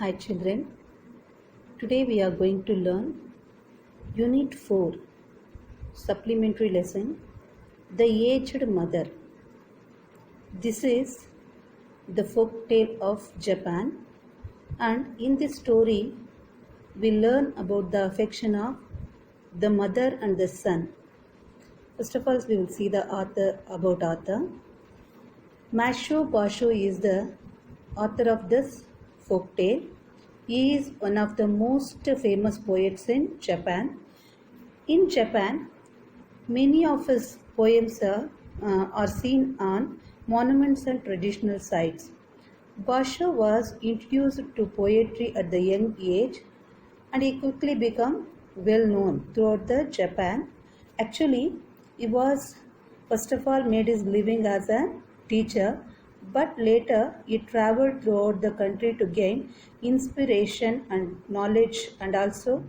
Hi children, today we are going to learn Unit 4 supplementary lesson The Aged Mother. This is the folk tale of Japan, and in this story we learn about the affection of the mother and the son. First of all, we will see the author. Masho Basho is the author of this folk tale. He is one of the most famous poets in Japan. In Japan, many of his poems are seen on monuments and traditional sites. Basho was introduced to poetry at the young age, and he quickly became well known throughout the Japan. Actually, he was first of all made his living as a teacher, but later he traveled throughout the country to gain inspiration and knowledge, and also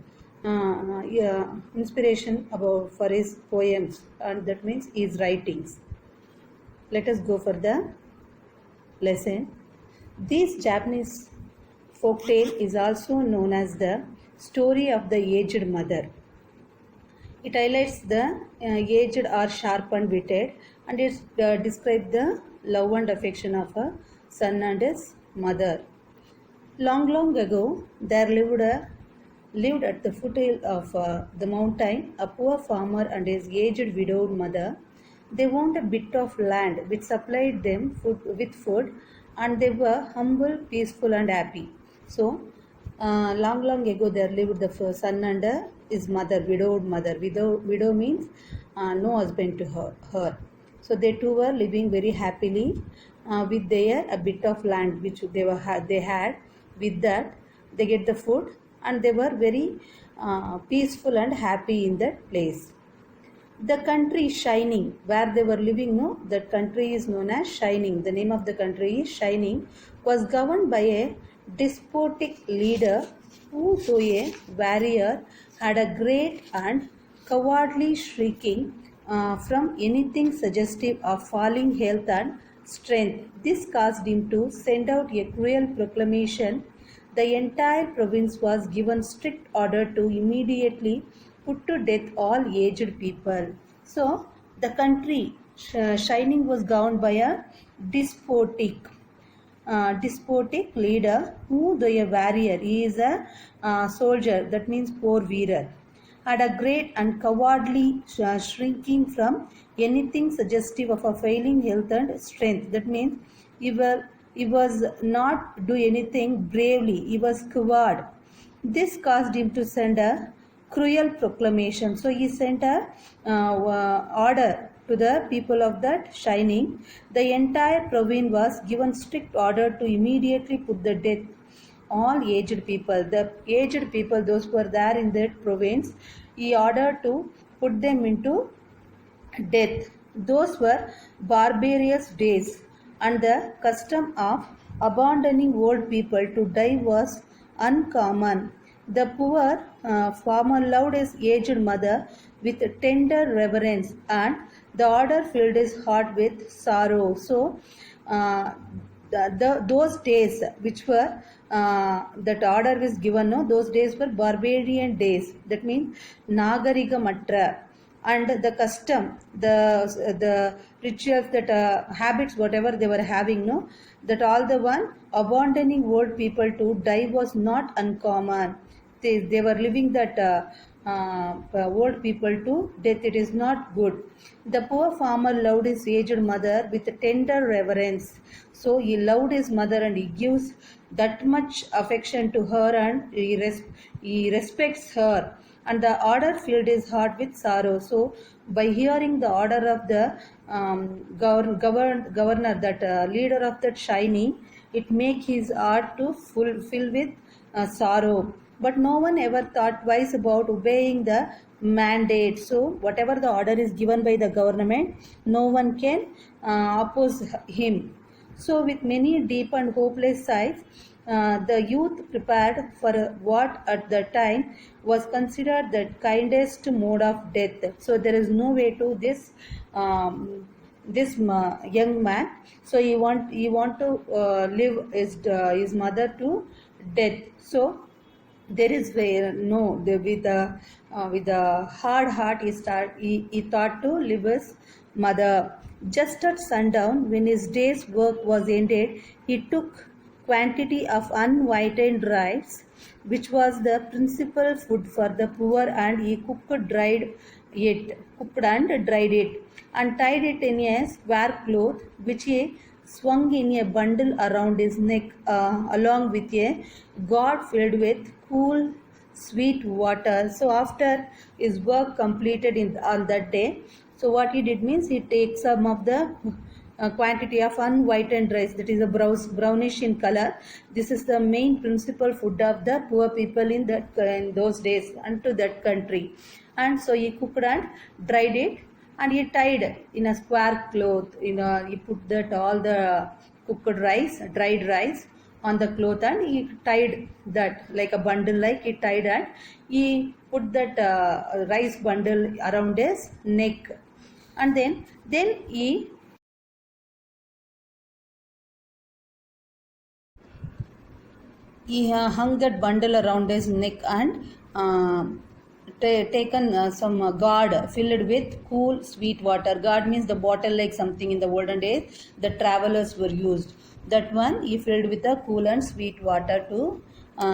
inspiration about for his poems, and that means his writings. Let us go for the lesson. This Japanese folktale is also known as the story of the aged mother. It highlights the aged or sharp and witted, and it describes the love and affection of a son and his mother. Long, long ago, there lived at the foothill of the mountain a poor farmer and his aged widowed mother. They owned a bit of land which supplied them with food, and they were humble, peaceful, and happy. So, long, long ago, there lived the son and his mother, widowed mother. Widow means no husband to her. So they two were living very happily with their a bit of land which they had. With that, they get the food, and they were very peaceful and happy in that place. The country Shining, where they were living, no, that country is known as Shining. The name of the country is Shining, was governed by a despotic leader who, though a warrior, had a great and cowardly shrinking from anything suggestive of falling health and strength. This caused him to send out a cruel proclamation. The entire province was given strict order to immediately put to death all aged people. So, the country Shining was governed by a despotic leader who, though a warrior, he is a soldier, that means poor wearer, had a great and cowardly shrinking from anything suggestive of a failing health and strength. That means he was not do anything bravely, he was coward. This caused him to send a cruel proclamation. So he sent a order to the people of that Shining. The entire province was given strict order to immediately put to death all aged people. The aged people, those who were there in that province, he ordered to put them into death. Those were barbarous days, and the custom of abandoning old people to die was uncommon. The poor farmer loved his aged mother with tender reverence, and the order filled his heart with sorrow. So, those days which were that order was given, no, those days were barbarian days. That means Nagarigamatta, and the custom, the rituals, that habits, whatever they were having, no, that all the one abandoning old people to die was not uncommon. They were living that old people to death. It is not good. The poor farmer loved his aged mother with tender reverence. So he loved his mother, and he gives that much affection to her, and he respects her. And the order filled his heart with sorrow. So by hearing the order of the governor, that leader of that Shining, it make his heart to fill with sorrow. But no one ever thought twice about obeying the mandate. So whatever the order is given by the government, no one can oppose him. So with many deep and hopeless sighs, the youth prepared for what at the time was considered the kindest mode of death. So there is no way to this young man. So he want to leave his mother to death. So there is where no with a hard heart he thought to leave his mother. Just at sundown, when his day's work was ended, he took quantity of unwhitened rice, which was the principal food for the poor, and he cooked and dried it, and tied it in a square cloth, which he swung in a bundle around his neck, along with a gourd filled with cool, sweet water. So after his work completed on that day, so what he did means he takes some of the quantity of unwhitened rice, that is a brownish in color. This is the main principal food of the poor people in those days and to that country. And so he cooked and dried it, and he tied in a square cloth. He put that all the cooked rice, dried rice, on the cloth, and he tied that like a bundle, like he tied, and he put that rice bundle around his neck, and then he hung that bundle around his neck, and taken some gourd filled with cool sweet water. Gourd means the bottle, like something in the olden days the travelers were used. That one he filled with the cool and sweet water to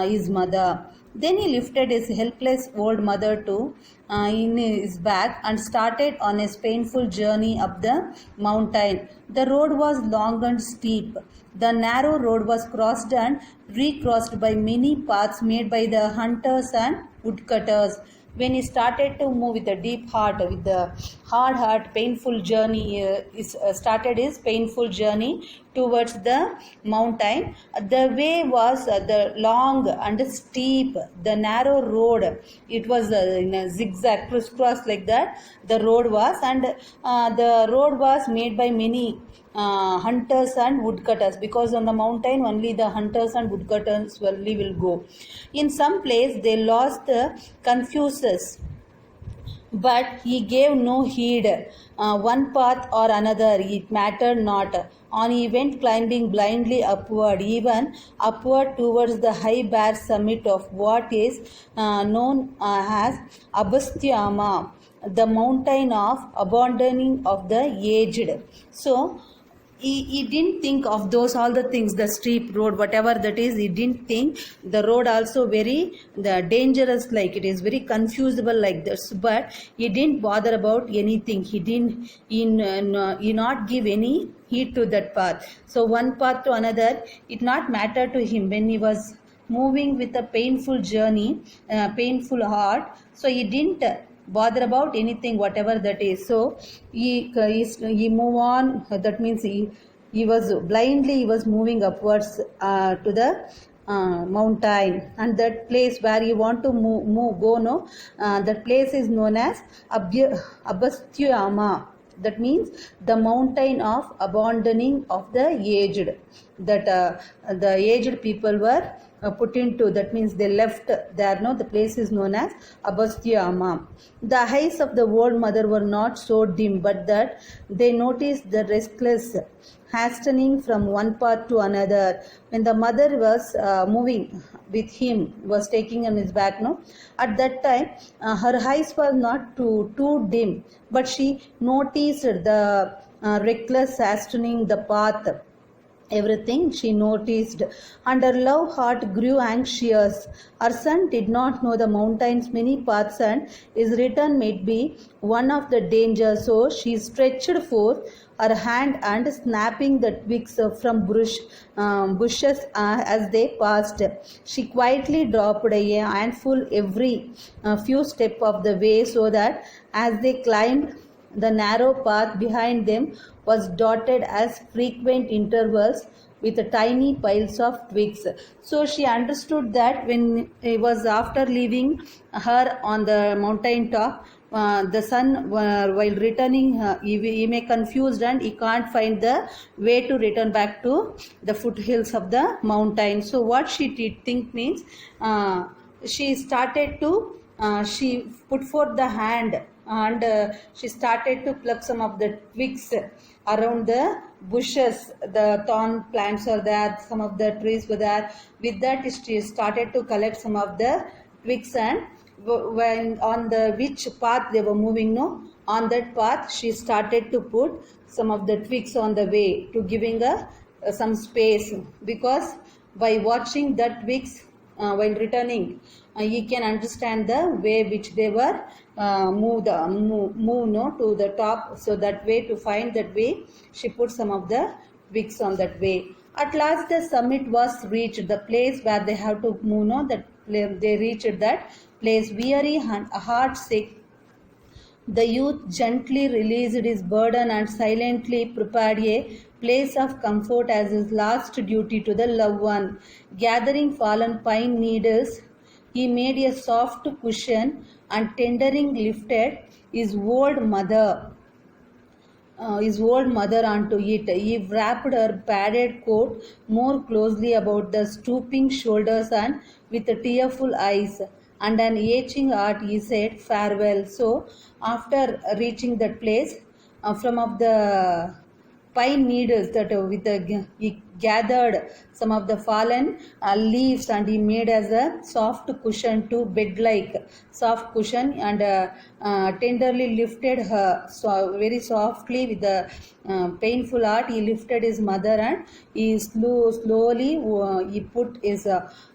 his mother. Then he lifted his helpless old mother to in his back and started on his painful journey up the mountain. The road was long and steep. The narrow road was crossed and recrossed by many paths made by the hunters and woodcutters. When he started to move with a deep heart, with the hard heart, painful journey, he started his painful journey towards the mountain. The way was the long and steep, the narrow road. It was in a zigzag, crisscross like that. The road was, and the road was made by many hunters and woodcutters, because on the mountain only the hunters and woodcutters only will go. In some place they lost the Confucius, but he gave no heed, one path or another, it mattered not. On he went climbing blindly upward, even upward towards the high bare summit of what is known as Abasthyama, the mountain of abandoning of the aged. So he didn't think of those all the things, the steep road, whatever that is. He didn't think the road also very the dangerous, like it is very confusable like this, but he didn't bother about anything. He not give any heed to that path. So one path to another, it not matter to him when he was moving with a painful journey, painful heart. So he didn't bother about anything, whatever that is. So he move on. That means he was blindly, he was moving upwards to the mountain, and that place where you want to go, no, that place is known as Abasthyama. That means the mountain of abandoning of the aged, that the aged people were put into, that means they left there. No, the place is known as Abasthyama. The eyes of the old mother were not so dim, but that they noticed the restless hastening from one path to another. When the mother was moving with him, was taking on his back, no, at that time her eyes were not too dim, but she noticed the reckless hastening the path, everything she noticed, and her love heart grew anxious. Her son did not know the mountain's many paths, and his return might be one of the dangers. So she stretched forth her hand and snapping the twigs from bushes as they passed. She quietly dropped a handful every few steps of the way, so that as they climbed, the narrow path behind them was dotted as frequent intervals with tiny piles of twigs. So she understood that when it was after leaving her on the mountain top, the son while returning, he may confused and he can't find the way to return back to the foothills of the mountain. So what she did think means, she started to she put forth the hand, and she started to pluck some of the twigs around the bushes, the thorn plants are there, some of the trees were there. With that, she started to collect some of the twigs, and when on the which path they were moving, no, on that path she started to put some of the twigs on the way to giving a some space, because by watching that twigs while returning, you can understand the way which they were move no, to the top. So that way, to find that way, she put some of the twigs on that way. At last the summit was reached, the place where they have to move, no, that they reached that place. Weary and heart sick, the youth gently released his burden and silently prepared a place of comfort as his last duty to the loved one. Gathering fallen pine needles, he made a soft cushion and tenderly lifted his old mother onto it. He wrapped her padded coat more closely about the stooping shoulders, and with tearful eyes and an aching heart he said farewell. So after reaching that place, from of the pine needles that he gathered some of the fallen leaves, and he made as a soft cushion to bed like soft cushion, and tenderly lifted her, so very softly with the painful heart he lifted his mother, and he slowly he put his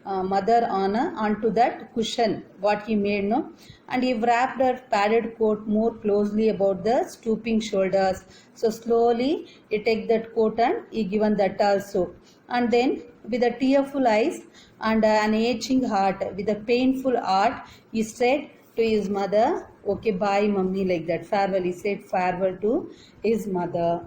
mother onto that cushion what he made, no, and he wrapped her padded coat more closely about the stooping shoulders. So slowly he take that coat and he given that also, and then with a tearful eyes and an aching heart, with a painful heart, he said to his mother, okay, bye mummy, like that, farewell. He said farewell to his mother.